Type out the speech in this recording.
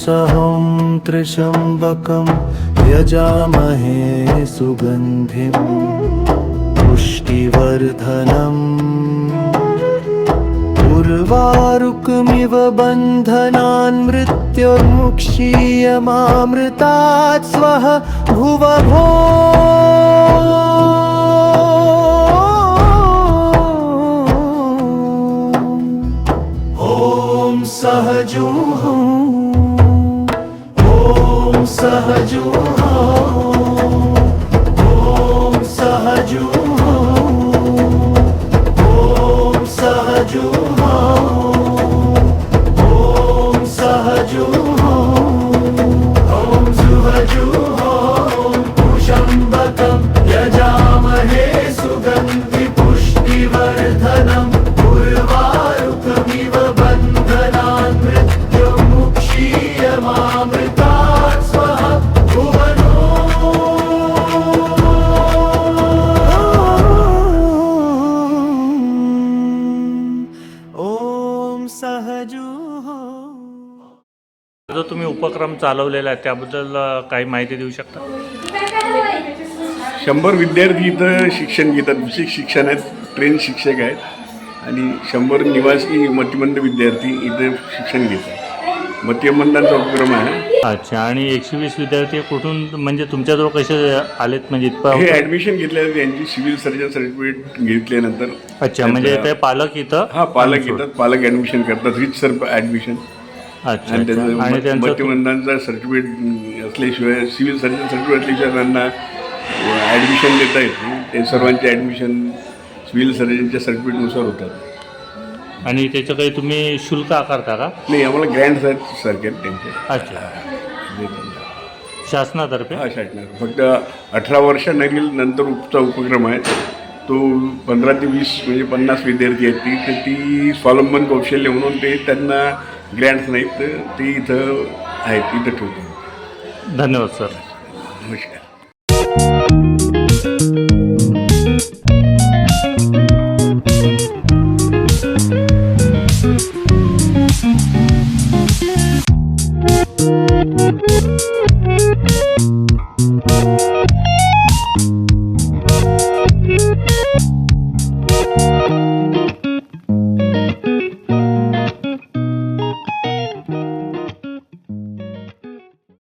सहं त्र्यम्बकं यजामहे सुगन्धिं पुष्टिवर्धनम् उर्वारुकमिव बन्धनान् मृत्युर्मुक्षीयमामृतात् स्वः भुवभो ॐ सहजूः सहजो ॐ सहजो ॐ सहजो ॐ सहजो ॐ सुभजो त्र्यम्बकं यजामहे सुगन्धि पुष्टिवर्धनम् उर्वारुकमिव बन्धनान् मृत्युर्मुक्षीयमामृतात् स्वः भुवनो ॐ सहजो। जो तुम्ही उपक्रम चालवलेला आहे त्याबद्दल काही माहिती देऊ शकता? 100 विद्यार्थी इथं शिक्षण घेतात, विशेष शिक्षण आहेत, ट्रेन शिक्षक आहेत आणि 100 निवासी मतिमंद विद्यार्थी इथं शिक्षण घेतात. मतिमंदांचा उपक्रम आहे. अच्छा. आणि 120 विद्यार्थी कुठून म्हणजे तुमच्याजवळ कसे आलेत? म्हणजे हे ॲडमिशन घेतल्यानंतर यांची सिव्हिल सर्जन सर्टिफिकेट घेतल्यानंतर. अच्छा. म्हणजे ते पालक इथं? हां, पालक येतात, पालक ॲडमिशन करतात, रिच सर ॲडमिशन. अच्छा. आणि त्यांचं मतिमंदांचा सर्टिफिकेट असल्याशिवाय, सिव्हिल सर्जन सर्टिफिकेट असल्याशिवाय त्यांना ॲडमिशन देता येत नाही. ते सर्वांचे ॲडमिशन सिव्हिल सर्जनच्या सर्टिफिकेटनुसार होतात. आणि त्याचं काही तुम्ही शुल्क आकारता का? नाही, आम्हाला ग्रँट्स आहेत सरकार त्यांचे. अच्छा. शासनातर्फे? हा, शासनातर्फे. फक्त 18 वर्षांनील नंतर उपक्रम आहे तो 15 ते 20 म्हणजे 50 विद्यार्थी आहेत ती स्वावलंबन कौशल्य म्हणून ते त्यांना ग्रँट्स नाहीत, तर ते इथं आहेत, इथं ठेवतो. धन्यवाद सर. नमस्कार. Thank you.